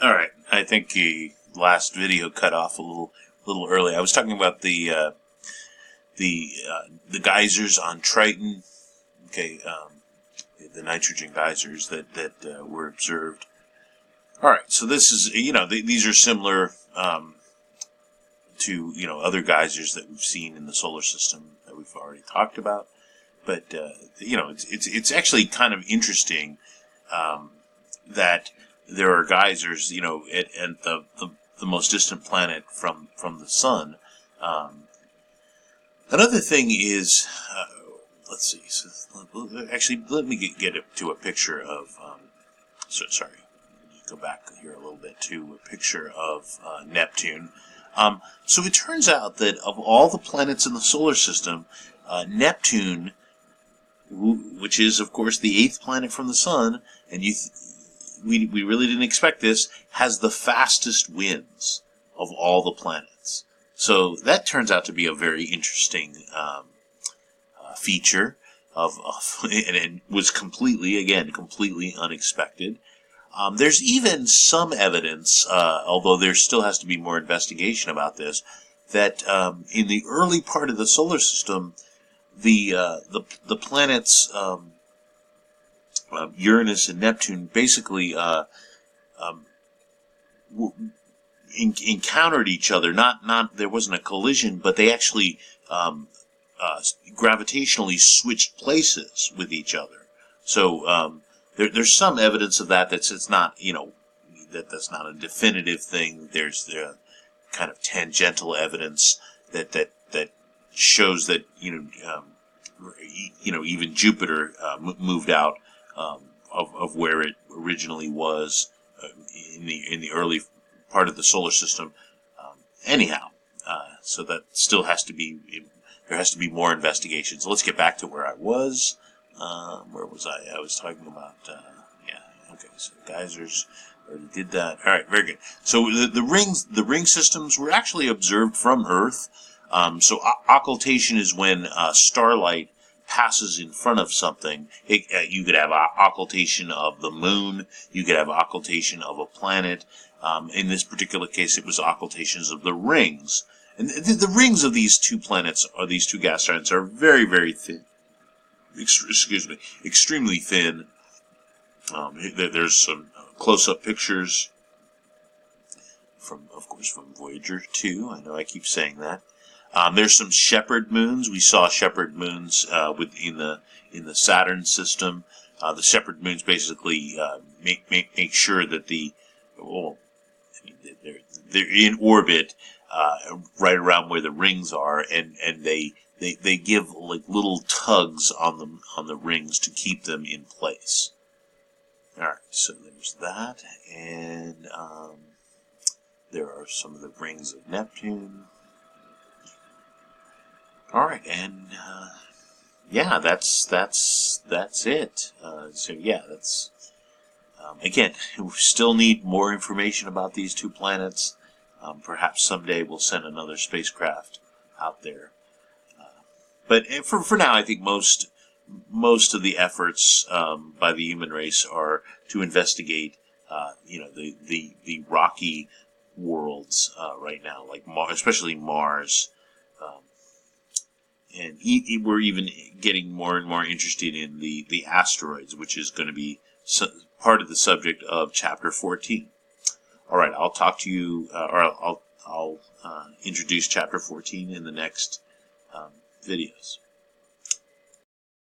All right, I think the last video cut off a little early. I was talking about the geysers on Triton. Okay, the nitrogen geysers that were observed. All right, so this is these are similar to other geysers that we've seen in the solar system that we've already talked about. But it's actually kind of interesting that there are geysers, at the most distant planet from the sun. Another thing is, let's see. So, actually, let me get to a picture of. Sorry, go back here a little bit to a picture of Neptune. So it turns out that of all the planets in the solar system, Neptune, which is of course the 8th planet from the sun, and we really didn't expect this, has the fastest winds of all the planets. So that turns out to be a very interesting feature and was completely unexpected. There's even some evidence, although there still has to be more investigation about this, that in the early part of the solar system, the planets Uranus and Neptune basically encountered each other. Not there wasn't a collision, but they actually gravitationally switched places with each other. So there's some evidence of that. It's not that's not a definitive thing. There's kind of tangential evidence that shows that even Jupiter moved out of where it originally was in the early part of the solar system. So that still has to be. There has to be more investigation. So let's get back to where I was. Where was I? I was talking about. Okay. So geysers. Already did that. All right. Very good. So the ring systems were actually observed from Earth. So occultation is when starlight passes in front of something. You could have occultation of the moon. You could have occultation of a planet. In this particular case, it was occultations of the rings. And the rings of these two planets, or these two gas giants, are very, very thin. Extremely thin. There's some close-up pictures of course, from Voyager 2. I know I keep saying that. There's some shepherd moons. We saw shepherd moons in the Saturn system. The shepherd moons basically make sure that they're in orbit right around where the rings are, and they give like little tugs on the rings to keep them in place. All right, so there's that, and there are some of the rings of Neptune. All right, and that's it. That's again. We still need more information about these two planets. Perhaps someday we'll send another spacecraft out there. But for now, I think most of the efforts by the human race are to investigate, the rocky worlds right now, like especially Mars. And we're even getting more and more interested in the asteroids, which is going to be part of the subject of Chapter 14. All right, I'll talk to you, or I'll introduce Chapter 14 in the next videos.